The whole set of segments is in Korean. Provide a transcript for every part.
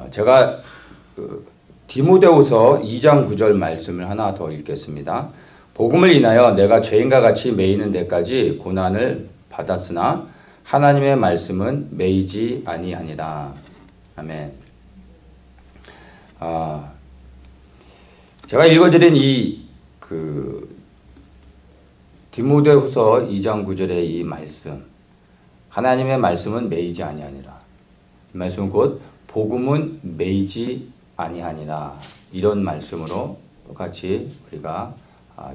제가 디모데후서 2장 9절 말씀을 하나 더 읽겠습니다. 복음을 인하여 내가 죄인과 같이 매이는 데까지 고난을 받았으나 하나님의 말씀은 매이지 아니하니라. 아멘. 제가 읽어드린 이 디모데후서 2장 9절의 이 말씀, 하나님의 말씀은 매이지 아니하니라. 이 말씀은 곧 복음은 매이지 아니하니라. 이런 말씀으로 똑같이 우리가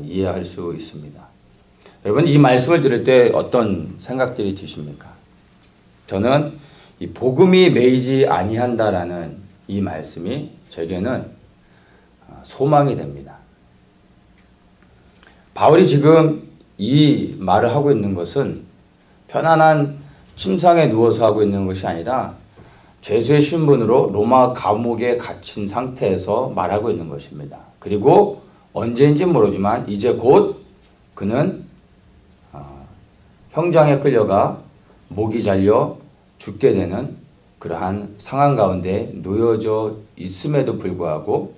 이해할 수 있습니다. 여러분, 이 말씀을 들을 때 어떤 생각들이 드십니까? 저는 이 복음이 매이지 아니한다라는 이 말씀이 제게는 소망이 됩니다. 바울이 지금 이 말을 하고 있는 것은 편안한 침상에 누워서 하고 있는 것이 아니라 죄수의 신분으로 로마 감옥에 갇힌 상태에서 말하고 있는 것입니다. 그리고 언제인지 모르지만 이제 곧 그는 형장에 끌려가 목이 잘려 죽게 되는 그러한 상황 가운데 놓여져 있음에도 불구하고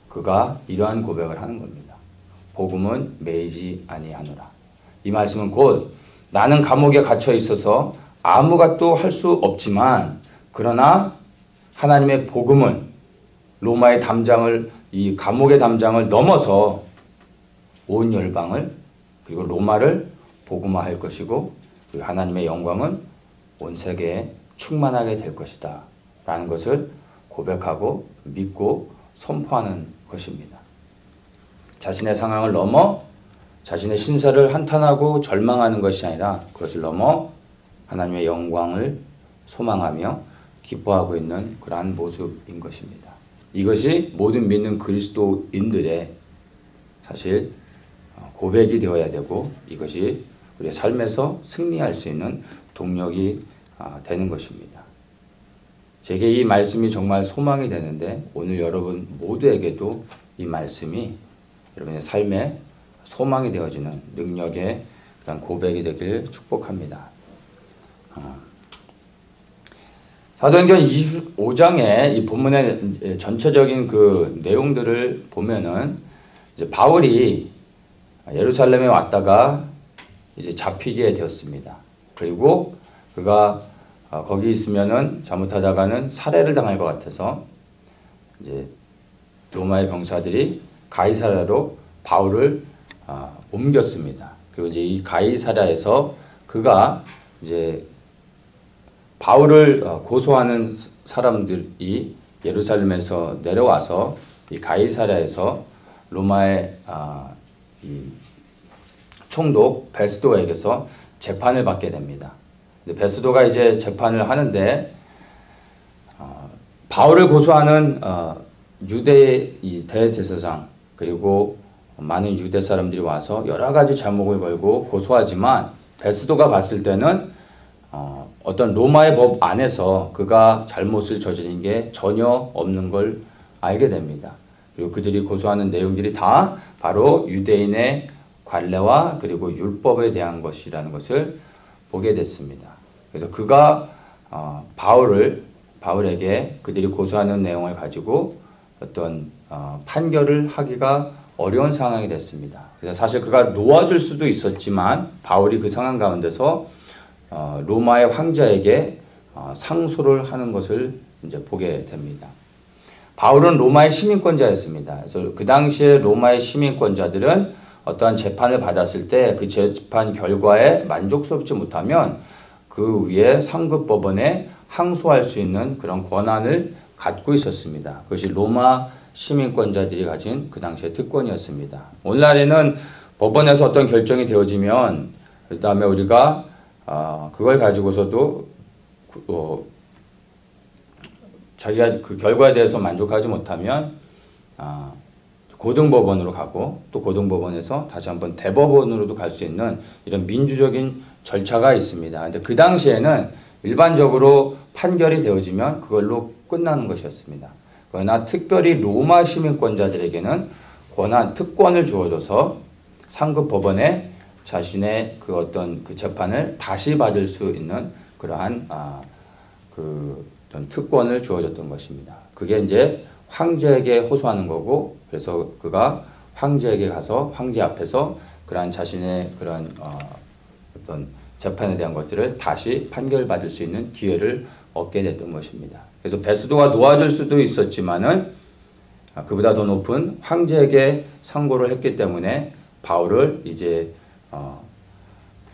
그가 이러한 고백을 하는 겁니다. 복음은 매이지 아니하노라. 이 말씀은 곧 나는 감옥에 갇혀 있어서 아무것도 할 수 없지만 그러나 하나님의 복음을 로마의 담장을 이 감옥의 담장을 넘어서 온 열방을 그리고 로마를 복음화할 것이고 그리고 하나님의 영광은 온 세계에 충만하게 될 것이다 라는 것을 고백하고 믿고 선포하는 것입니다. 자신의 상황을 넘어 자신의 신사를 한탄하고 절망하는 것이 아니라 그것을 넘어 하나님의 영광을 소망하며 기뻐하고 있는 그러한 모습인 것입니다. 이것이 모든 믿는 그리스도인들의 사실 고백이 되어야 되고 이것이 우리의 삶에서 승리할 수 있는 동력이 되는 것입니다. 제게 이 말씀이 정말 소망이 되는데 오늘 여러분 모두에게도 이 말씀이 여러분의 삶에 소망이 되어지는 능력의 그런 고백이 되길 축복합니다. 사도행전 25장의 이 본문의 전체적인 그 내용들을 보면은 이제 바울이 예루살렘에 왔다가 이제 잡히게 되었습니다. 그리고 그가 거기 있으면은 잘못하다가는 살해를 당할 것 같아서 이제 로마의 병사들이 가이사랴로 바울을 옮겼습니다. 그리고 이제 이 가이사랴에서 그가 이제 바울을 고소하는 사람들이 예루살렘에서 내려와서 이 가이사랴에서 로마의 이 총독 베스도에게서 재판을 받게 됩니다. 베스도가 이제 재판을 하는데 바울을 고소하는 유대 이 대제사장 그리고 많은 유대 사람들이 와서 여러 가지 제목을 걸고 고소하지만 베스도가 봤을 때는 어떤 로마의 법 안에서 그가 잘못을 저지른 게 전혀 없는 걸 알게 됩니다. 그리고 그들이 고소하는 내용들이 다 바로 유대인의 관례와 그리고 율법에 대한 것이라는 것을 보게 됐습니다. 그래서 그가 바울에게 그들이 고소하는 내용을 가지고 어떤 판결을 하기가 어려운 상황이 됐습니다. 그래서 사실 그가 놓아줄 수도 있었지만 바울이 그 상황 가운데서 로마의 황제에게 상소를 하는 것을 이제 보게 됩니다. 바울은 로마의 시민권자였습니다. 그래서 그 당시에 로마의 시민권자들은 어떠한 재판을 받았을 때 그 재판 결과에 만족스럽지 못하면 그 위에 상급 법원에 항소할 수 있는 그런 권한을 갖고 있었습니다. 그것이 로마 시민권자들이 가진 그 당시의 특권이었습니다. 오늘날에는 법원에서 어떤 결정이 되어지면 그 다음에 우리가 그걸 가지고서도 자기가 그 결과에 대해서 만족하지 못하면 고등법원으로 가고 또 고등법원에서 다시 한번 대법원으로도 갈 수 있는 이런 민주적인 절차가 있습니다. 근데 그 당시에는 일반적으로 판결이 되어지면 그걸로 끝나는 것이었습니다. 그러나 특별히 로마 시민권자들에게는 특권을 주어줘서 상급 법원에 자신의 그 어떤 그 재판을 다시 받을 수 있는 그러한 그 어떤 특권을 주어졌던 것입니다. 그게 이제 황제에게 호소하는 거고, 그래서 그가 황제에게 가서 황제 앞에서 그러한 자신의 그런 어떤 재판에 대한 것들을 다시 판결받을 수 있는 기회를 얻게 됐던 것입니다. 그래서 베스도가 놓아줄 수도 있었지만은 그보다 더 높은 황제에게 상고를 했기 때문에 바울을 이제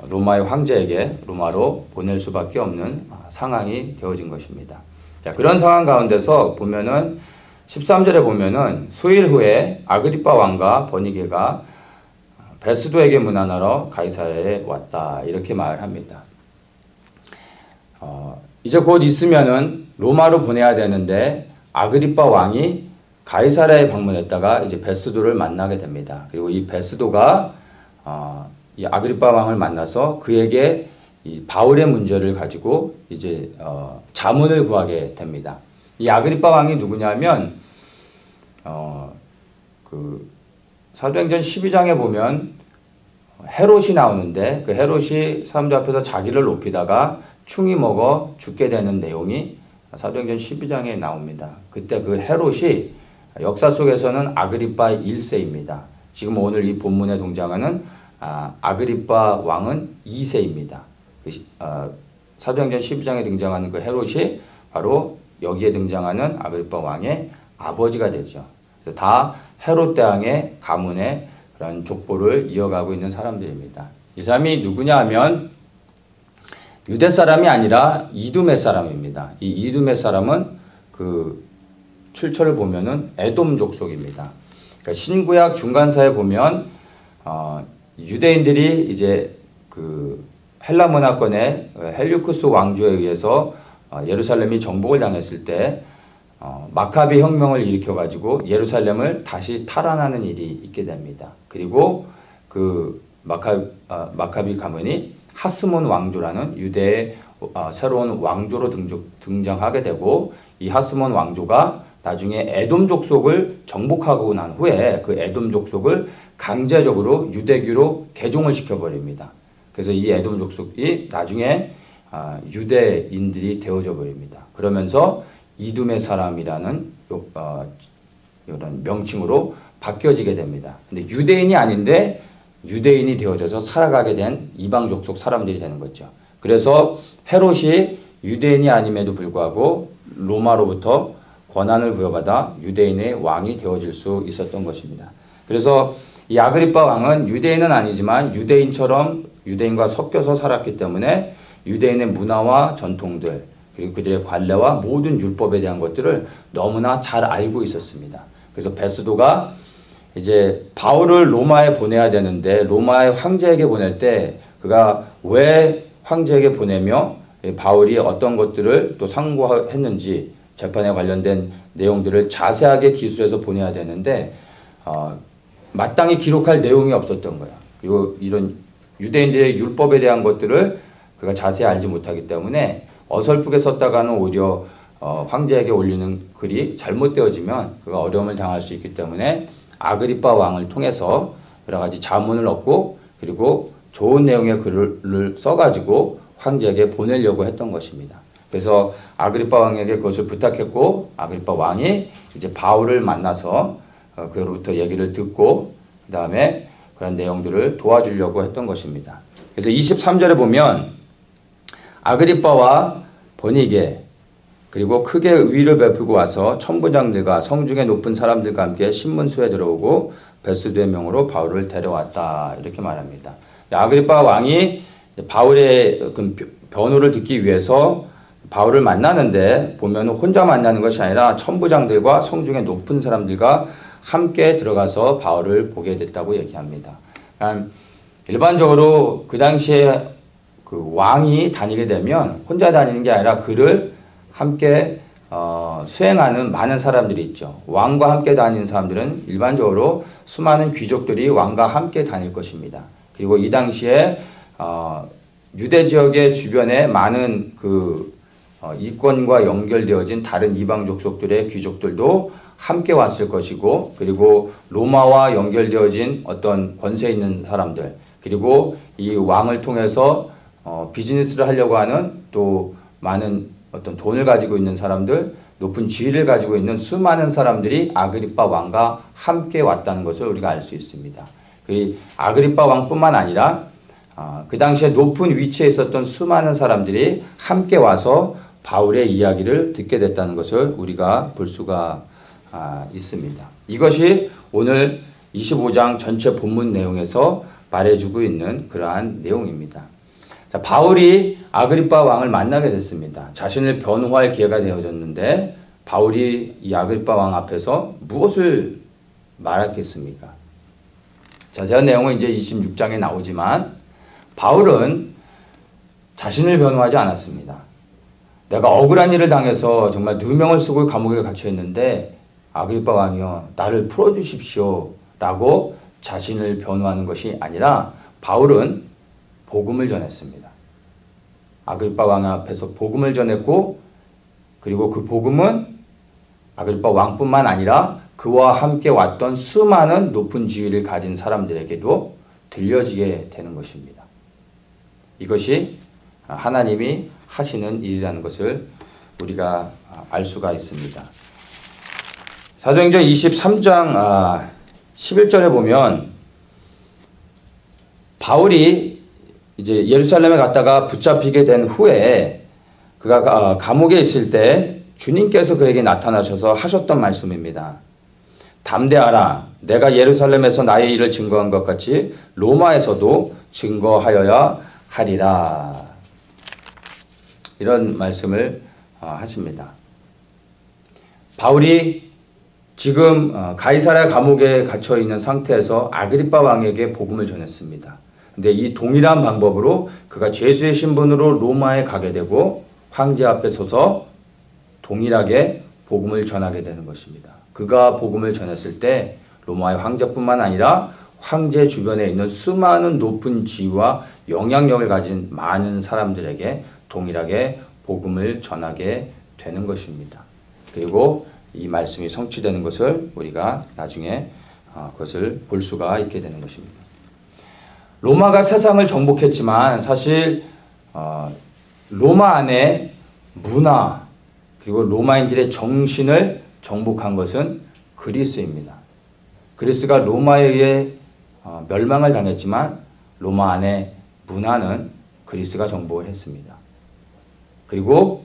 로마의 황제에게 로마로 보낼 수밖에 없는 상황이 되어진 것입니다. 자, 그런 상황 가운데서 보면은 13절에 보면은 수일 후에 아그리빠 왕과 버니게가 베스도에게 문안하러 가이사랴에 왔다 이렇게 말을 합니다. 이제 곧 있으면은 로마로 보내야 되는데 아그리빠 왕이 가이사랴에 방문했다가 이제 베스도를 만나게 됩니다. 그리고 이 베스도가 이 아그리빠 왕을 만나서 그에게 이 바울의 문제를 가지고 이제 자문을 구하게 됩니다. 이 아그리빠 왕이 누구냐면 그 사도행전 12장에 보면 헤롯이 나오는데 그 헤롯이 사람들 앞에서 자기를 높이다가 충이 먹어 죽게 되는 내용이 사도행전 12장에 나옵니다. 그때 그 헤롯이 역사 속에서는 아그리빠 1세입니다. 지금 오늘 이 본문에 등장하는 아그리빠 왕은 2세입니다. 사도행전 12장에 등장하는 그 헤롯이 바로 여기에 등장하는 아그리빠 왕의 아버지가 되죠. 그래서 다 헤롯 대왕의 가문의 그런 족보를 이어가고 있는 사람들입니다. 이 사람이 누구냐 하면 유대 사람이 아니라 이두메 사람입니다. 이 이두메 사람은 그 출처를 보면은 에돔 족속입니다. 그러니까 신구약 중간사에 보면 유대인들이 이제 그 헬라 문화권의 헬리우쿠스 왕조에 의해서 예루살렘이 정복을 당했을 때 마카비 혁명을 일으켜 가지고 예루살렘을 다시 탈환하는 일이 있게 됩니다. 그리고 그 마카비 가문이 하스몬 왕조라는 유대의 새로운 왕조로 등장하게 되고 이 하스몬 왕조가 나중에 에돔 족속을 정복하고 난 후에 그 에돔 족속을 강제적으로 유대교로 개종을 시켜버립니다. 그래서 이 에돔 족속이 나중에 유대인들이 되어져 버립니다. 그러면서 이두메 사람이라는 이런 명칭으로 바뀌어지게 됩니다. 근데 유대인이 아닌데 유대인이 되어져서 살아가게 된 이방 족속 사람들이 되는 거죠. 그래서 헤롯이 유대인이 아님에도 불구하고 로마로부터 권한을 부여받아 유대인의 왕이 되어질 수 있었던 것입니다. 그래서 이 아그리빠 왕은 유대인은 아니지만 유대인처럼 유대인과 섞여서 살았기 때문에 유대인의 문화와 전통들 그리고 그들의 관례와 모든 율법에 대한 것들을 너무나 잘 알고 있었습니다. 그래서 베스도가 이제 바울을 로마에 보내야 되는데 로마의 황제에게 보낼 때 그가 왜 황제에게 보내며 바울이 어떤 것들을 또 상고했는지 재판에 관련된 내용들을 자세하게 기술해서 보내야 되는데 마땅히 기록할 내용이 없었던 거야. 그리고 이런 유대인들의 율법에 대한 것들을 그가 자세히 알지 못하기 때문에 어설프게 썼다가는 오히려 황제에게 올리는 글이 잘못되어지면 그가 어려움을 당할 수 있기 때문에 아그리빠 왕을 통해서 여러 가지 자문을 얻고 그리고 좋은 내용의 글을 써가지고 황제에게 보내려고 했던 것입니다. 그래서 아그리빠 왕에게 그것을 부탁했고 아그리빠 왕이 이제 바울을 만나서 그로부터 얘기를 듣고 그 다음에 그런 내용들을 도와주려고 했던 것입니다. 그래서 23절에 보면 아그리빠와 버니게 그리고 크게 위를 베풀고 와서 천부장들과 성중에 높은 사람들과 함께 신문소에 들어오고 베스도의 명으로 바울을 데려왔다 이렇게 말합니다. 아그리빠 왕이 바울의 변호를 듣기 위해서 바울을 만나는데 보면 혼자 만나는 것이 아니라 천부장들과 성중에 높은 사람들과 함께 들어가서 바울을 보게 됐다고 얘기합니다. 일반적으로 그 당시에 그 왕이 다니게 되면 혼자 다니는 게 아니라 그를 함께 수행하는 많은 사람들이 있죠. 왕과 함께 다니는 사람들은 일반적으로 수많은 귀족들이 왕과 함께 다닐 것입니다. 그리고 이 당시에 유대 지역의 주변에 많은 그 이권과 연결되어진 다른 이방 족속들의 귀족들도 함께 왔을 것이고 그리고 로마와 연결되어진 어떤 권세 있는 사람들 그리고 이 왕을 통해서 비즈니스를 하려고 하는 또 많은 어떤 돈을 가지고 있는 사람들, 높은 지위를 가지고 있는 수많은 사람들이 아그리빠 왕과 함께 왔다는 것을 우리가 알 수 있습니다. 그리고 아그리빠 왕뿐만 아니라 그 당시에 높은 위치에 있었던 수많은 사람들이 함께 와서 바울의 이야기를 듣게 됐다는 것을 우리가 볼 수가 있습니다. 이것이 오늘 25장 전체 본문 내용에서 말해주고 있는 그러한 내용입니다. 자, 바울이 아그리빠 왕을 만나게 됐습니다. 자신을 변호할 기회가 되어졌는데 바울이 이 아그리빠 왕 앞에서 무엇을 말했겠습니까? 자세한 내용은 이제 26장에 나오지만 바울은 자신을 변호하지 않았습니다. 내가 억울한 일을 당해서 정말 누명을 쓰고 감옥에 갇혀 있는데 아그리빠 왕이여 나를 풀어주십시오 라고 자신을 변호하는 것이 아니라 바울은 복음을 전했습니다. 아그리빠 왕 앞에서 복음을 전했고 그리고 그 복음은 아그리빠 왕뿐만 아니라 그와 함께 왔던 수많은 높은 지위를 가진 사람들에게도 들려지게 되는 것입니다. 이것이 하나님이 하시는 일이라는 것을 우리가 알 수가 있습니다. 사도행전 23장 11절에 보면 바울이 이제 예루살렘에 갔다가 붙잡히게 된 후에 그가 감옥에 있을 때 주님께서 그에게 나타나셔서 하셨던 말씀입니다. 담대하라. 내가 예루살렘에서 나의 일을 증거한 것 같이 로마에서도 증거하여야 하리라. 이런 말씀을 하십니다. 바울이 지금 가이사랴 감옥에 갇혀 있는 상태에서 아그리빠 왕에게 복음을 전했습니다. 근데 이 동일한 방법으로 그가 죄수의 신분으로 로마에 가게 되고 황제 앞에 서서 동일하게 복음을 전하게 되는 것입니다. 그가 복음을 전했을 때 로마의 황제뿐만 아니라 황제 주변에 있는 수많은 높은 지위와 영향력을 가진 많은 사람들에게 동일하게 복음을 전하게 되는 것입니다. 그리고 이 말씀이 성취되는 것을 우리가 나중에 그것을 볼 수가 있게 되는 것입니다. 로마가 세상을 정복했지만 사실 로마 안에 문화 그리고 로마인들의 정신을 정복한 것은 그리스입니다. 그리스가 로마에 의해 멸망을 당했지만 로마 안의 문화는 그리스가 정복을 했습니다. 그리고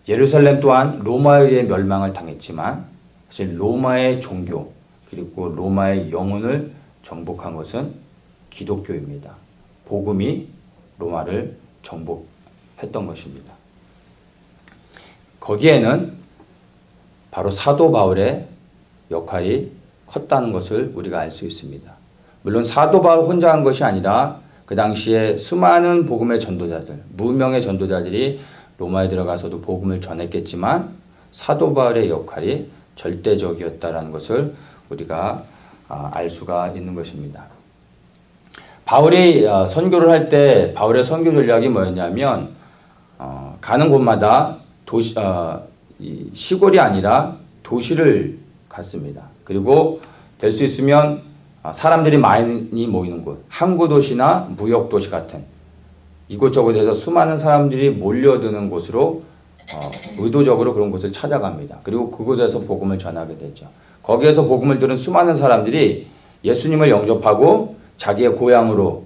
예루살렘 또한 로마에 의해 멸망을 당했지만 사실 로마의 종교 그리고 로마의 영혼을 정복한 것은 기독교입니다. 복음이 로마를 정복했던 것입니다. 거기에는 바로 사도 바울의 역할이 컸다는 것을 우리가 알 수 있습니다. 물론 사도 바울 혼자 한 것이 아니라 그 당시에 수많은 복음의 전도자들, 무명의 전도자들이 로마에 들어가서도 복음을 전했겠지만 사도 바울의 역할이 절대적이었다라는 것을 우리가 알 수가 있는 것입니다. 바울이 선교를 할 때 바울의 선교 전략이 뭐였냐면 가는 곳마다 시골이 아니라 도시를 갔습니다. 그리고 될 수 있으면 사람들이 많이 모이는 곳, 항구도시나 무역도시 같은 이곳저곳에서 수많은 사람들이 몰려드는 곳으로 의도적으로 그런 곳을 찾아갑니다. 그리고 그곳에서 복음을 전하게 되죠. 거기에서 복음을 들은 수많은 사람들이 예수님을 영접하고 자기의 고향으로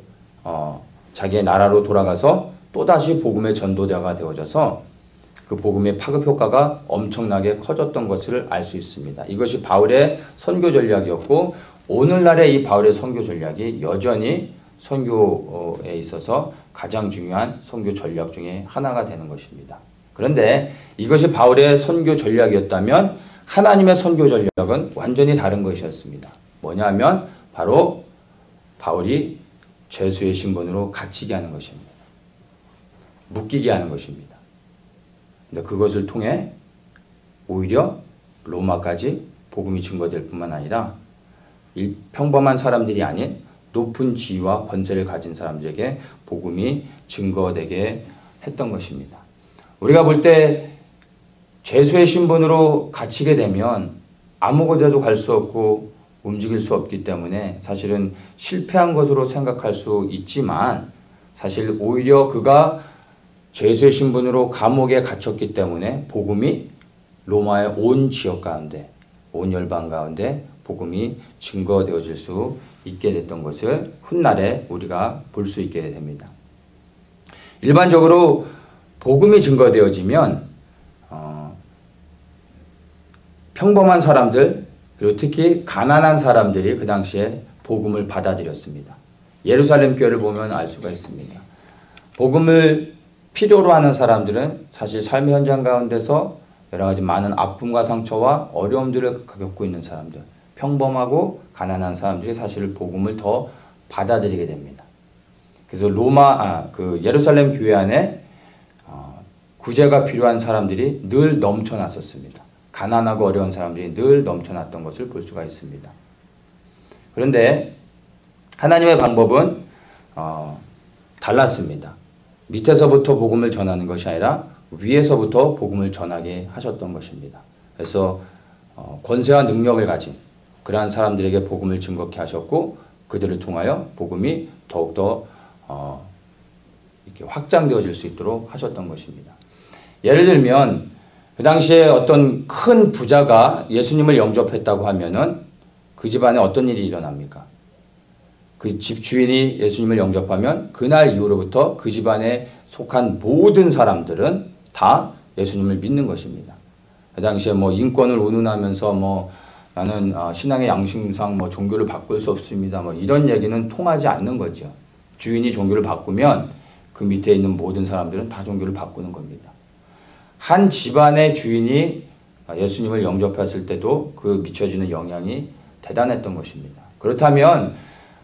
자기의 나라로 돌아가서 또다시 복음의 전도자가 되어져서 그 복음의 파급 효과가 엄청나게 커졌던 것을 알 수 있습니다. 이것이 바울의 선교 전략이었고 오늘날의 이 바울의 선교 전략이 여전히 선교에 있어서 가장 중요한 선교 전략 중에 하나가 되는 것입니다. 그런데 이것이 바울의 선교 전략이었다면 하나님의 선교 전략은 완전히 다른 것이었습니다. 뭐냐면 바로 바울이 죄수의 신분으로 갇히게 하는 것입니다. 묶이게 하는 것입니다. 근데 그것을 통해 오히려 로마까지 복음이 증거될 뿐만 아니라 평범한 사람들이 아닌 높은 지위와 권세를 가진 사람들에게 복음이 증거되게 했던 것입니다. 우리가 볼 때 죄수의 신분으로 갇히게 되면 아무 곳에도 갈 수 없고 움직일 수 없기 때문에 사실은 실패한 것으로 생각할 수 있지만 사실 오히려 그가 죄수의 신분으로 감옥에 갇혔기 때문에 복음이 로마의 온 지역 가운데, 온 열방 가운데 복음이 증거되어질 수 있게 됐던 것을 훗날에 우리가 볼 수 있게 됩니다. 일반적으로 복음이 증거되어지면 평범한 사람들, 그리고 특히 가난한 사람들이 그 당시에 복음을 받아들였습니다. 예루살렘 교회를 보면 알 수가 있습니다. 복음을 필요로 하는 사람들은 사실 삶의 현장 가운데서 여러 가지 많은 아픔과 상처와 어려움들을 겪고 있는 사람들, 평범하고 가난한 사람들이 사실 복음을 더 받아들이게 됩니다. 그래서 예루살렘 교회 안에 구제가 필요한 사람들이 늘 넘쳐났었습니다. 가난하고 어려운 사람들이 늘 넘쳐났던 것을 볼 수가 있습니다. 그런데 하나님의 방법은 달랐습니다. 밑에서부터 복음을 전하는 것이 아니라 위에서부터 복음을 전하게 하셨던 것입니다. 그래서 권세와 능력을 가진 그러한 사람들에게 복음을 증거케 하셨고, 그들을 통하여 복음이 더욱더 이렇게 확장되어질 수 있도록 하셨던 것입니다. 예를 들면 그 당시에 어떤 큰 부자가 예수님을 영접했다고 하면은 그 집안에 어떤 일이 일어납니까? 그 집 주인이 예수님을 영접하면 그날 이후로부터 그 집안에 속한 모든 사람들은 다 예수님을 믿는 것입니다. 그 당시에 인권을 운운하면서 나는 신앙의 양심상 종교를 바꿀 수 없습니다. 이런 얘기는 통하지 않는 거죠. 주인이 종교를 바꾸면 그 밑에 있는 모든 사람들은 다 종교를 바꾸는 겁니다. 한 집안의 주인이 예수님을 영접했을 때도 그 미쳐지는 영향이 대단했던 것입니다. 그렇다면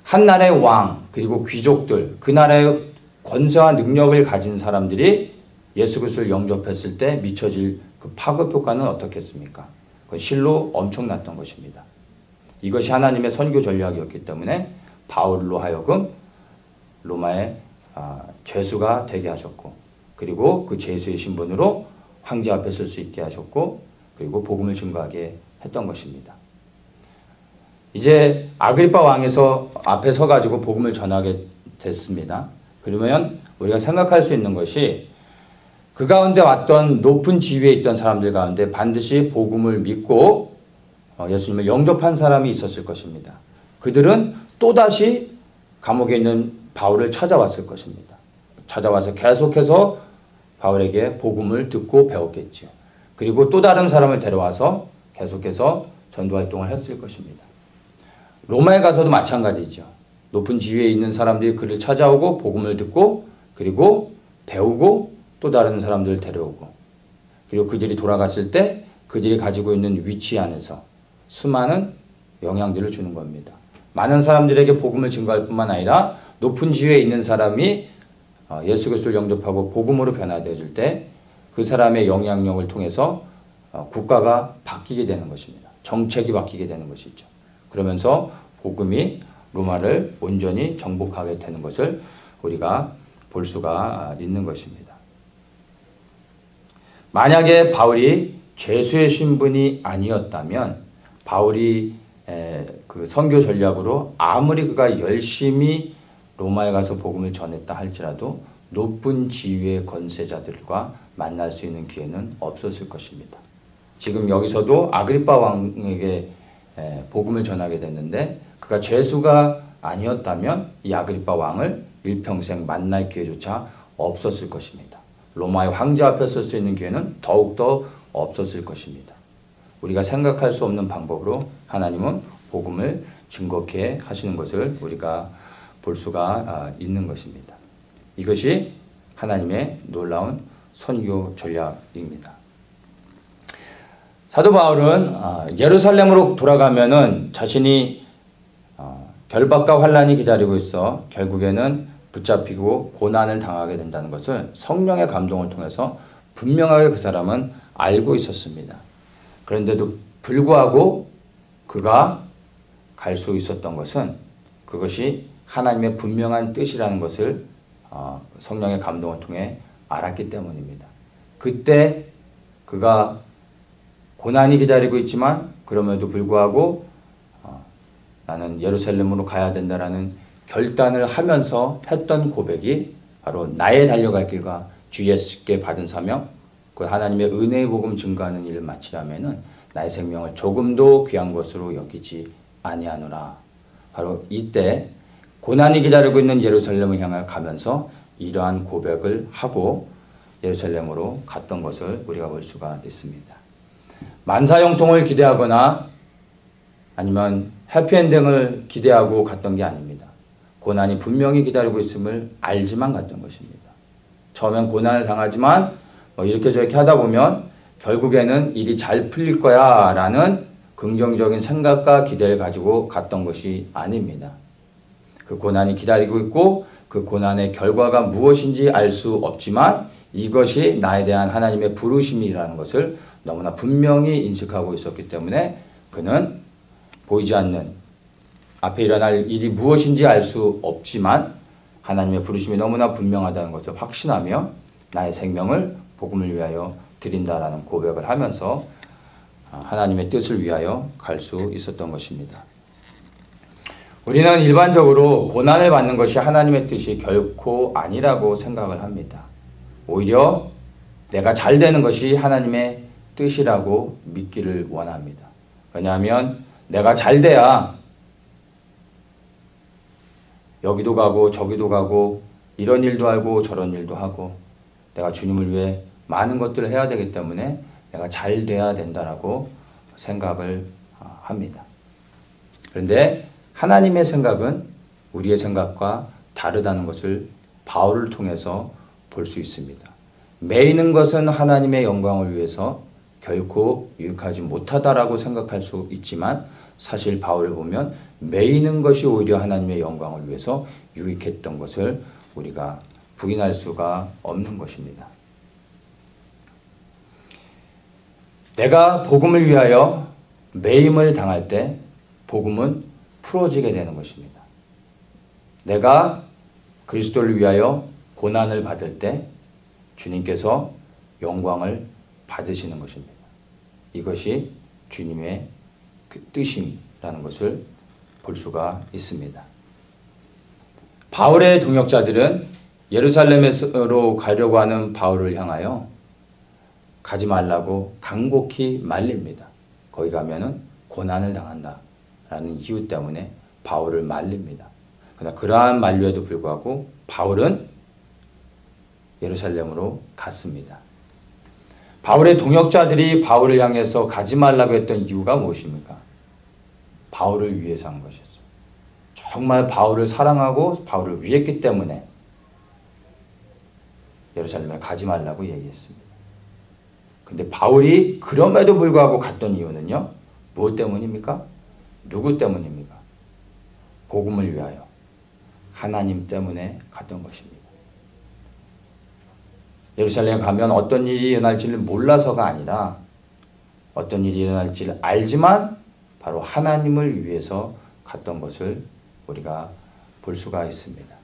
한 나라의 왕, 그리고 귀족들, 그 나라의 권세와 능력을 가진 사람들이 예수 그리스도를 영접했을 때 미쳐질 그 파급 효과는 어떻겠습니까? 그건 실로 엄청났던 것입니다. 이것이 하나님의 선교 전략이었기 때문에 바울로 하여금 로마의 죄수가 되게 하셨고, 그리고 그 죄수의 신분으로 황제 앞에 설 수 있게 하셨고, 그리고 복음을 증거하게 했던 것입니다. 이제 아그리파 왕에서 앞에 서가지고 복음을 전하게 됐습니다. 그러면 우리가 생각할 수 있는 것이 그 가운데 왔던 높은 지위에 있던 사람들 가운데 반드시 복음을 믿고 예수님을 영접한 사람이 있었을 것입니다. 그들은 또다시 감옥에 있는 바울을 찾아왔을 것입니다. 찾아와서 계속해서 바울에게 복음을 듣고 배웠겠죠. 그리고 또 다른 사람을 데려와서 계속해서 전도활동을 했을 것입니다. 로마에 가서도 마찬가지죠. 높은 지위에 있는 사람들이 그를 찾아오고 복음을 듣고, 그리고 배우고, 또 다른 사람들을 데려오고, 그리고 그들이 돌아갔을 때 그들이 가지고 있는 위치 안에서 수많은 영향들을 주는 겁니다. 많은 사람들에게 복음을 증거할 뿐만 아니라 높은 지위에 있는 사람이 예수 그리스도를 영접하고 복음으로 변화되어질 때 그 사람의 영향력을 통해서 국가가 바뀌게 되는 것입니다. 정책이 바뀌게 되는 것이죠. 그러면서 복음이 로마를 온전히 정복하게 되는 것을 우리가 볼 수가 있는 것입니다. 만약에 바울이 죄수의 신분이 아니었다면 바울이 그 선교 전략으로 아무리 그가 열심히 로마에 가서 복음을 전했다 할지라도 높은 지위의 권세자들과 만날 수 있는 기회는 없었을 것입니다. 지금 여기서도 아그리파 왕에게 복음을 전하게 됐는데 그가 죄수가 아니었다면 이 아그리파 왕을 일평생 만날 기회조차 없었을 것입니다. 로마의 황제 앞에 설 수 있는 기회는 더욱더 없었을 것입니다. 우리가 생각할 수 없는 방법으로 하나님은 복음을 증거케 하시는 것을 우리가 볼 수가 있는 것입니다. 이것이 하나님의 놀라운 선교 전략입니다. 사도 바울은 예루살렘으로 돌아가면은 자신이 결박과 환란이 기다리고 있어 결국에는 붙잡히고 고난을 당하게 된다는 것을 성령의 감동을 통해서 분명하게 그 사람은 알고 있었습니다. 그런데도 불구하고 그가 갈 수 있었던 것은 그것이 하나님의 분명한 뜻이라는 것을 성령의 감동을 통해 알았기 때문입니다. 그때 그가 고난이 기다리고 있지만 그럼에도 불구하고 나는 예루살렘으로 가야 된다라는 결단을 하면서 했던 고백이 바로 나의 달려갈 길과 주 예수께 받은 사명, 그 하나님의 은혜의 복음 증거하는 일을 마치려면은 나의 생명을 조금도 귀한 것으로 여기지 아니하노라. 바로 이때 고난이 기다리고 있는 예루살렘을 향해 가면서 이러한 고백을 하고 예루살렘으로 갔던 것을 우리가 볼 수가 있습니다. 만사형통을 기대하거나 아니면 해피엔딩을 기대하고 갔던 게 아닙니다. 고난이 분명히 기다리고 있음을 알지만 갔던 것입니다. 처음엔 고난을 당하지만 이렇게 저렇게 하다 보면 결국에는 일이 잘 풀릴 거야 라는 긍정적인 생각과 기대를 가지고 갔던 것이 아닙니다. 그 고난이 기다리고 있고 그 고난의 결과가 무엇인지 알 수 없지만 이것이 나에 대한 하나님의 부르심이라는 것을 너무나 분명히 인식하고 있었기 때문에 그는 보이지 않는 앞에 일어날 일이 무엇인지 알 수 없지만 하나님의 부르심이 너무나 분명하다는 것을 확신하며 나의 생명을 복음을 위하여 드린다라는 고백을 하면서 하나님의 뜻을 위하여 갈 수 있었던 것입니다. 우리는 일반적으로 고난을 받는 것이 하나님의 뜻이 결코 아니라고 생각을 합니다. 오히려 내가 잘 되는 것이 하나님의 뜻이라고 믿기를 원합니다. 왜냐하면 내가 잘 돼야 여기도 가고 저기도 가고 이런 일도 하고 저런 일도 하고 내가 주님을 위해 많은 것들을 해야 되기 때문에 내가 잘 돼야 된다라고 생각을 합니다. 그런데 하나님의 생각은 우리의 생각과 다르다는 것을 바울을 통해서 볼 수 있습니다. 매이는 것은 하나님의 영광을 위해서 결코 유익하지 못하다라고 생각할 수 있지만 사실 바울을 보면 매이는 것이 오히려 하나님의 영광을 위해서 유익했던 것을 우리가 부인할 수가 없는 것입니다. 내가 복음을 위하여 매임을 당할 때 복음은 풀어지게 되는 것입니다. 내가 그리스도를 위하여 고난을 받을 때 주님께서 영광을 받으시는 것입니다. 이것이 주님의 그 뜻임이라는 것을 볼 수가 있습니다. 바울의 동역자들은 예루살렘으로 가려고 하는 바울을 향하여 가지 말라고 간곡히 말립니다. 거기 가면은 고난을 당한다라는 이유 때문에 바울을 말립니다. 그러나 그러한 만류에도 불구하고 바울은 예루살렘으로 갔습니다. 바울의 동역자들이 바울을 향해서 가지 말라고 했던 이유가 무엇입니까? 바울을 위해서 한 것이었어요. 정말 바울을 사랑하고 바울을 위했기 때문에 예루살렘에 가지 말라고 얘기했습니다. 근데 바울이 그럼에도 불구하고 갔던 이유는요. 무엇 때문입니까? 누구 때문입니까? 복음을 위하여 하나님 때문에 갔던 것입니다. 예루살렘에 가면 어떤 일이 일어날지를 몰라서가 아니라 어떤 일이 일어날지를 알지만 바로 하나님을 위해서 갔던 것을 우리가 볼 수가 있습니다.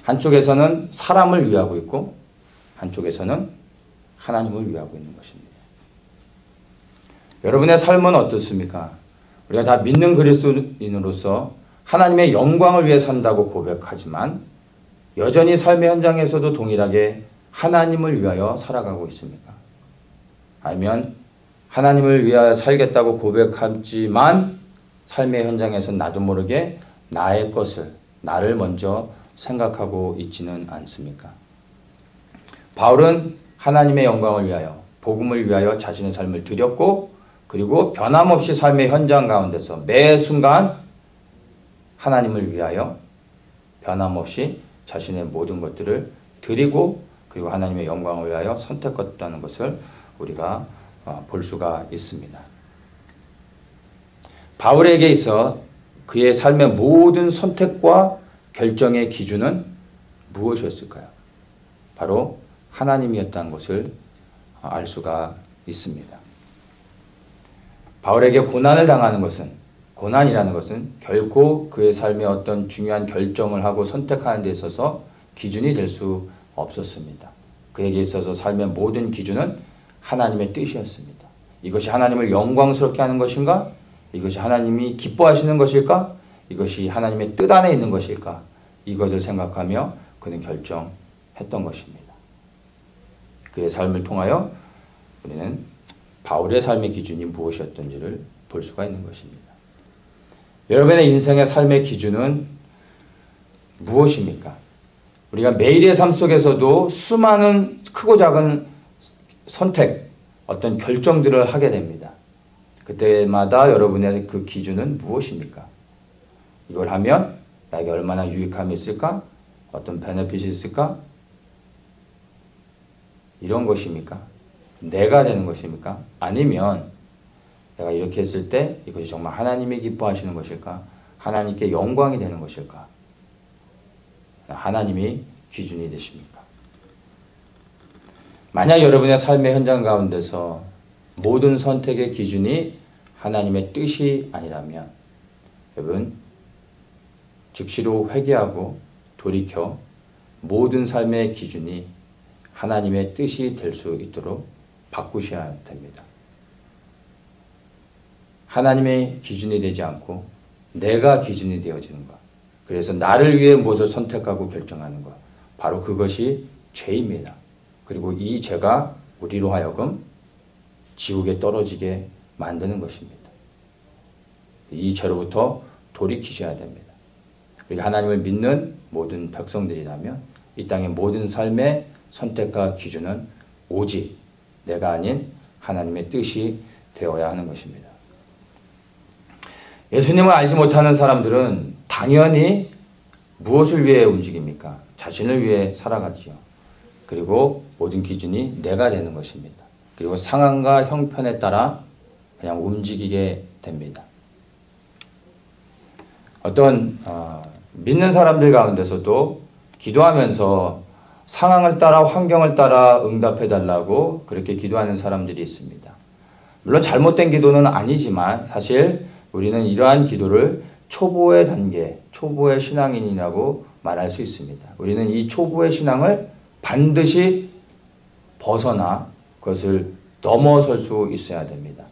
한쪽에서는 사람을 위하고 있고 한쪽에서는 하나님을 위하고 있는 것입니다. 여러분의 삶은 어떻습니까? 우리가 다 믿는 그리스도인으로서 하나님의 영광을 위해 산다고 고백하지만 여전히 삶의 현장에서도 동일하게 하나님을 위하여 살아가고 있습니까? 아니면 하나님을 위하여 살겠다고 고백하지만 삶의 현장에서 나도 모르게 나의 것을, 나를 먼저 생각하고 있지는 않습니까? 바울은 하나님의 영광을 위하여, 복음을 위하여 자신의 삶을 드렸고 그리고 변함없이 삶의 현장 가운데서 매 순간 하나님을 위하여 변함없이 자신의 모든 것들을 드리고 그리고 하나님의 영광을 위하여 선택했다는 것을 우리가 볼 수가 있습니다. 바울에게 있어 그의 삶의 모든 선택과 결정의 기준은 무엇이었을까요? 바로 하나님이었다는 것을 알 수가 있습니다. 바울에게 고난을 당하는 것은, 고난이라는 것은 결코 그의 삶의 어떤 중요한 결정을 하고 선택하는 데 있어서 기준이 될 수 없었습니다. 그에게 있어서 삶의 모든 기준은 하나님의 뜻이었습니다. 이것이 하나님을 영광스럽게 하는 것인가? 이것이 하나님이 기뻐하시는 것일까? 이것이 하나님의 뜻 안에 있는 것일까? 이것을 생각하며 그는 결정했던 것입니다. 그의 삶을 통하여 우리는 바울의 삶의 기준이 무엇이었던지를 볼 수가 있는 것입니다. 여러분의 인생의 삶의 기준은 무엇입니까? 우리가 매일의 삶 속에서도 수많은 크고 작은 선택, 어떤 결정들을 하게 됩니다. 그때마다 여러분의 그 기준은 무엇입니까? 이걸 하면 나에게 얼마나 유익함이 있을까? 어떤 베네핏이 있을까? 이런 것입니까? 내가 되는 것입니까? 아니면 내가 이렇게 했을 때 이것이 정말 하나님이 기뻐하시는 것일까? 하나님께 영광이 되는 것일까? 하나님이 기준이 되십니까? 만약 여러분의 삶의 현장 가운데서 모든 선택의 기준이 하나님의 뜻이 아니라면 여러분 즉시로 회개하고 돌이켜 모든 삶의 기준이 하나님의 뜻이 될 수 있도록 바꾸셔야 됩니다. 하나님의 기준이 되지 않고 내가 기준이 되어지는 것. 그래서 나를 위해 무엇을 선택하고 결정하는 것. 바로 그것이 죄입니다. 그리고 이 죄가 우리로 하여금 지옥에 떨어지게 만드는 것입니다. 이 죄로부터 돌이키셔야 됩니다. 우리가 하나님을 믿는 모든 백성들이라면 이 땅의 모든 삶의 선택과 기준은 오직 내가 아닌 하나님의 뜻이 되어야 하는 것입니다. 예수님을 알지 못하는 사람들은 당연히 무엇을 위해 움직입니까? 자신을 위해 살아가지요. 그리고 모든 기준이 내가 되는 것입니다. 그리고 상황과 형편에 따라 그냥 움직이게 됩니다. 어떤 믿는 사람들 가운데서도 기도하면서 상황을 따라 환경을 따라 응답해 달라고 그렇게 기도하는 사람들이 있습니다. 물론 잘못된 기도는 아니지만 사실 우리는 이러한 기도를 초보의 단계, 초보의 신앙인이라고 말할 수 있습니다. 우리는 이 초보의 신앙을 반드시 벗어나 그것을 넘어설 수 있어야 됩니다.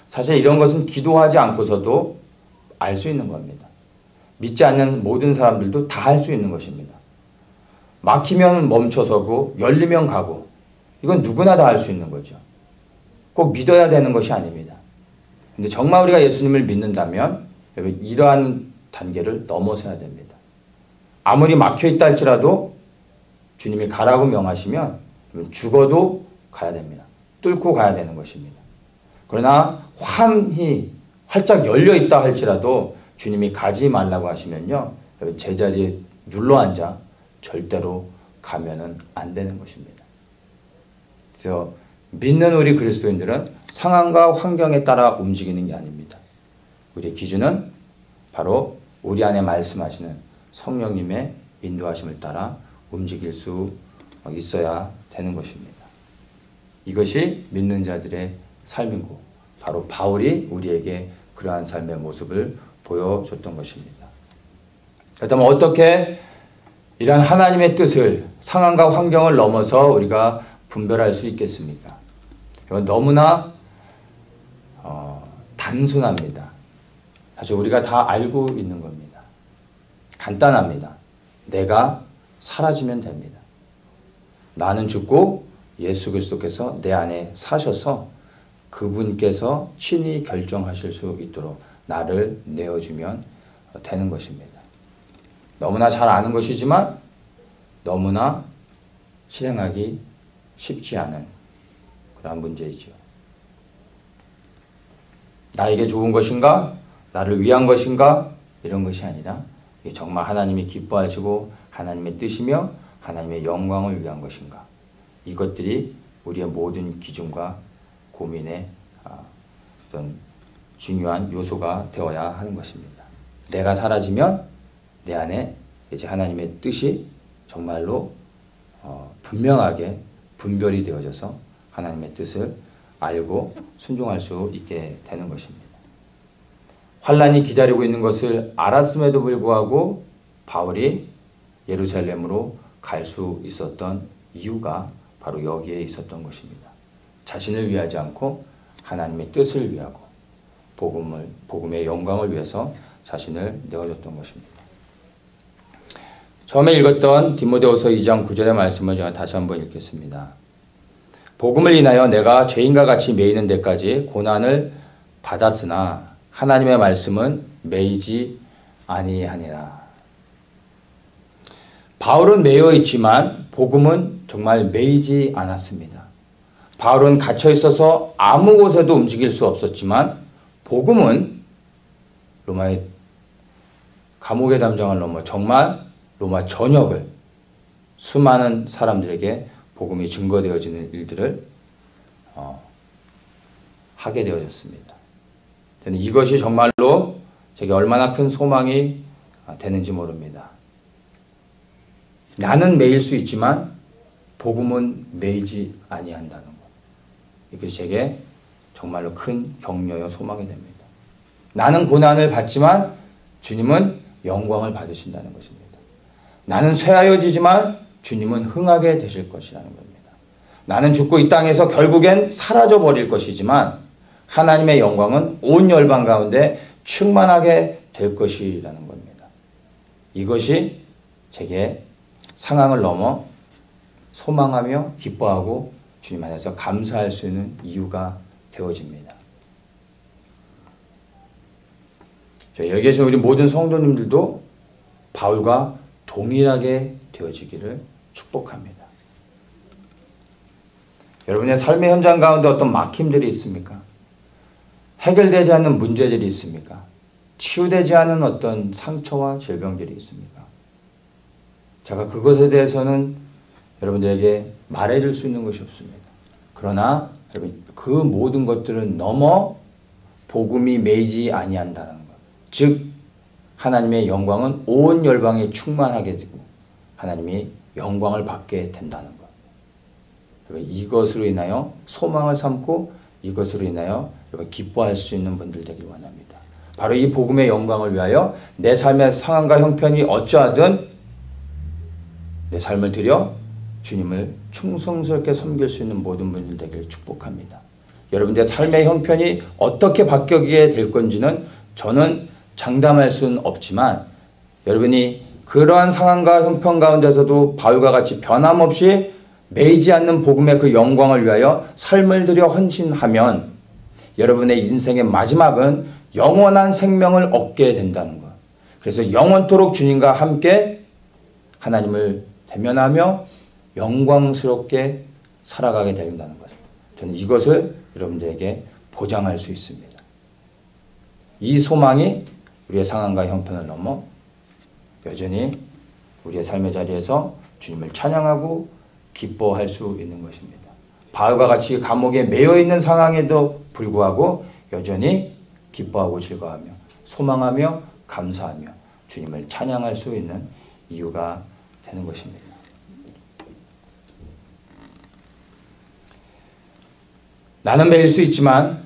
사실 이런 것은 기도하지 않고서도 알 수 있는 겁니다. 믿지 않는 모든 사람들도 다 할 수 있는 것입니다. 막히면 멈춰서고 열리면 가고 이건 누구나 다 할 수 있는 거죠. 꼭 믿어야 되는 것이 아닙니다. 근데 정말 우리가 예수님을 믿는다면 이러한 단계를 넘어서야 됩니다. 아무리 막혀있다 할지라도 주님이 가라고 명하시면 죽어도 가야 됩니다. 뚫고 가야 되는 것입니다. 그러나 환히 활짝 열려있다 할지라도 주님이 가지 말라고 하시면요. 제자리에 눌러앉아 절대로 가면은 안 되는 것입니다. 그래서 믿는 우리 그리스도인들은 상황과 환경에 따라 움직이는 게 아닙니다. 우리의 기준은 바로 우리 안에 말씀하시는 성령님의 인도하심을 따라 움직일 수 있어야 되는 것입니다. 이것이 믿는 자들의 삶이고 바로 바울이 우리에게 그러한 삶의 모습을 보여줬던 것입니다. 그렇다면 어떻게 이러한 하나님의 뜻을 상황과 환경을 넘어서 우리가 분별할 수 있겠습니까? 이건 너무나 단순합니다. 사실 우리가 다 알고 있는 겁니다. 간단합니다. 내가 사라지면 됩니다. 나는 죽고 예수 그리스도께서 내 안에 사셔서 그분께서 친히 결정하실 수 있도록 나를 내어주면 되는 것입니다. 너무나 잘 아는 것이지만 너무나 실행하기 쉽지 않은 그런 문제이죠. 나에게 좋은 것인가? 나를 위한 것인가? 이런 것이 아니라 이게 정말 하나님이 기뻐하시고 하나님의 뜻이며 하나님의 영광을 위한 것인가? 이것들이 우리의 모든 기준과 고민의 어떤 중요한 요소가 되어야 하는 것입니다. 내가 사라지면 내 안에 이제 하나님의 뜻이 정말로 분명하게 분별이 되어져서 하나님의 뜻을 알고 순종할 수 있게 되는 것입니다. 환란이 기다리고 있는 것을 알았음에도 불구하고 바울이 예루살렘으로 갈 수 있었던 이유가 바로 여기에 있었던 것입니다. 자신을 위하지 않고 하나님의 뜻을 위하고 복음의 영광을 위해서 자신을 내어줬던 것입니다. 처음에 읽었던 디모데후서 2장 9절의 말씀을 제가 다시 한번 읽겠습니다. 복음을 인하여 내가 죄인과 같이 매이는 데까지 고난을 받았으나 하나님의 말씀은 매이지 아니하니라. 바울은 매여 있지만 복음은 정말 매이지 않았습니다. 바울은 갇혀 있어서 아무 곳에도 움직일 수 없었지만 복음은 로마의 감옥의 담장을 넘어 정말 로마 전역을 수많은 사람들에게 복음이 증거되어지는 일들을 하게 되어졌습니다. 저는 이것이 정말로 제게 얼마나 큰 소망이 되는지 모릅니다. 나는 매일 수 있지만 복음은 매이지 아니한다는 것. 이것이 제게 정말로 큰 격려요 소망이 됩니다. 나는 고난을 받지만 주님은 영광을 받으신다는 것입니다. 나는 쇠하여지지만 주님은 흥하게 되실 것이라는 겁니다. 나는 죽고 이 땅에서 결국엔 사라져 버릴 것이지만 하나님의 영광은 온 열방 가운데 충만하게 될 것이라는 겁니다. 이것이 제게 상황을 넘어 소망하며 기뻐하고 주님 안에서 감사할 수 있는 이유가 되어집니다. 여기 계신 우리 모든 성도님들도 바울과 동일하게 되어지기를 축복합니다. 여러분의 삶의 현장 가운데 어떤 막힘들이 있습니까? 해결되지 않는 문제들이 있습니까? 치유되지 않은 어떤 상처와 질병들이 있습니까? 제가 그것에 대해서는 여러분들에게 말해줄 수 있는 것이 없습니다. 그러나 여러분 그 모든 것들은 넘어 복음이 매이지 아니한다는 것. 즉 하나님의 영광은 온 열방에 충만하게 되고 하나님이 영광을 받게 된다는 것. 이것으로 인하여 소망을 삼고 이것으로 인하여 여러분 기뻐할 수 있는 분들 되길 원합니다. 바로 이 복음의 영광을 위하여 내 삶의 상황과 형편이 어떠하든 내 삶을 들여 주님을 충성스럽게 섬길 수 있는 모든 분들 되길 축복합니다. 여러분들의 삶의 형편이 어떻게 바뀌게 될 건지는 저는 장담할 수는 없지만 여러분이 그러한 상황과 형편 가운데서도 바울과 같이 변함없이 매이지 않는 복음의 그 영광을 위하여 삶을 들여 헌신하면 여러분의 인생의 마지막은 영원한 생명을 얻게 된다는 것. 그래서 영원토록 주님과 함께 하나님을 대면하며 영광스럽게 살아가게 된다는 것. 저는 이것을 여러분들에게 보장할 수 있습니다. 이 소망이 우리의 상황과 형편을 넘어 여전히 우리의 삶의 자리에서 주님을 찬양하고 기뻐할 수 있는 것입니다. 바울과 같이 감옥에 매여 있는 상황에도 불구하고 여전히 기뻐하고 즐거워하며 소망하며 감사하며 주님을 찬양할 수 있는 이유가 되는 것입니다. 나는 매일 수 있지만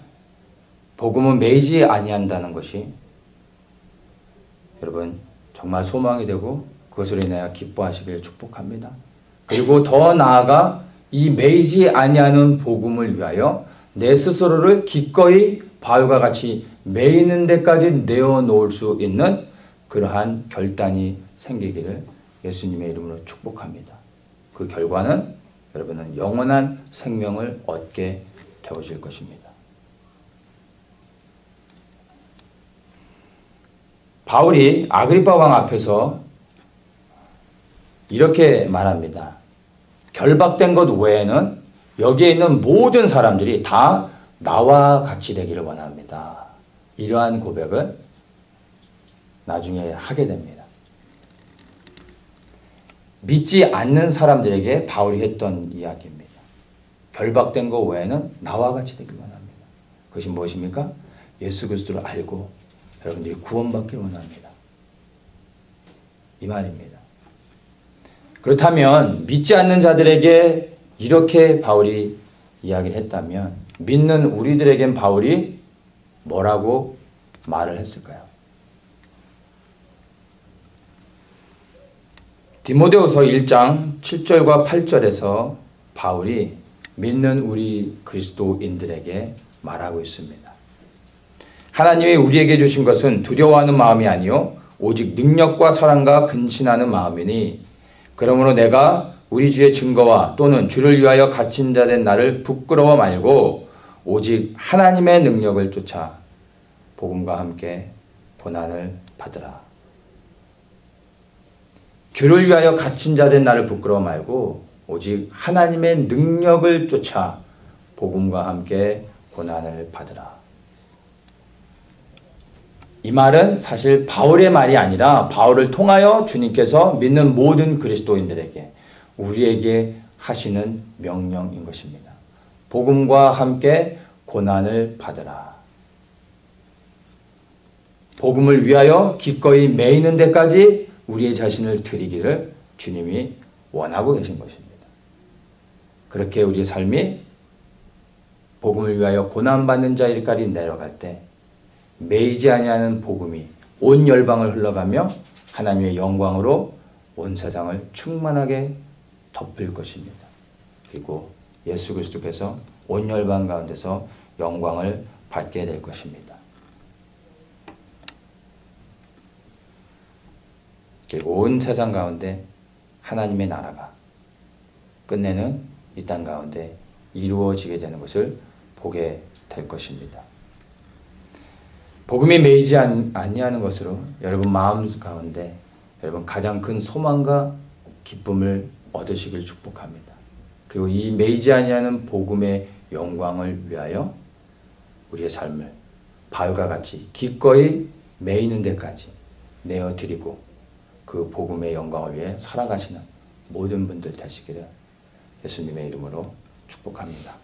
복음은 매이지 아니한다는 것이 여러분 정말 소망이 되고 그것으로 인하여 기뻐하시길 축복합니다. 그리고 더 나아가 이 매이지 아니하는 복음을 위하여 내 스스로를 기꺼이 바울과 같이 매이는 데까지 내어놓을 수 있는 그러한 결단이 생기기를 예수님의 이름으로 축복합니다. 그 결과는 여러분은 영원한 생명을 얻게 되어질 것입니다. 바울이 아그리파 왕 앞에서 이렇게 말합니다. 결박된 것 외에는 여기에 있는 모든 사람들이 다 나와 같이 되기를 원합니다. 이러한 고백을 나중에 하게 됩니다. 믿지 않는 사람들에게 바울이 했던 이야기입니다. 결박된 것 외에는 나와 같이 되기를 원합니다. 그것이 무엇입니까? 예수 그리스도를 알고 여러분들이 구원받기를 원합니다. 이 말입니다. 그렇다면 믿지 않는 자들에게 이렇게 바울이 이야기를 했다면 믿는 우리들에겐 바울이 뭐라고 말을 했을까요? 디모데후서 1장 7절과 8절에서 바울이 믿는 우리 그리스도인들에게 말하고 있습니다. 하나님이 우리에게 주신 것은 두려워하는 마음이 아니요 오직 능력과 사랑과 근신하는 마음이니 그러므로 내가 우리 주의 증거와 또는 주를 위하여 갇힌 자 된 나를 부끄러워 말고 오직 하나님의 능력을 쫓아 복음과 함께 고난을 받으라. 주를 위하여 갇힌 자 된 나를 부끄러워 말고 오직 하나님의 능력을 쫓아 복음과 함께 고난을 받으라. 이 말은 사실 바울의 말이 아니라 바울을 통하여 주님께서 믿는 모든 그리스도인들에게 우리에게 하시는 명령인 것입니다. 복음과 함께 고난을 받으라. 복음을 위하여 기꺼이 매이는 데까지 우리의 자신을 드리기를 주님이 원하고 계신 것입니다. 그렇게 우리의 삶이 복음을 위하여 고난받는 자일까지 내려갈 때 매이지 아니하는 복음이 온 열방을 흘러가며 하나님의 영광으로 온 세상을 충만하게 덮을 것입니다. 그리고 예수 그리스도께서 온 열방 가운데서 영광을 받게 될 것입니다. 그리고 온 세상 가운데 하나님의 나라가 끝내는 이 땅 가운데 이루어지게 되는 것을 보게 될 것입니다. 복음이 매이지 아니하는 것으로 여러분 마음 가운데 여러분 가장 큰 소망과 기쁨을 얻으시길 축복합니다. 그리고 이 매이지 아니하는 복음의 영광을 위하여 우리의 삶을 바울과 같이 기꺼이 매이는 데까지 내어드리고 그 복음의 영광을 위해 살아가시는 모든 분들 되시기를 예수님의 이름으로 축복합니다.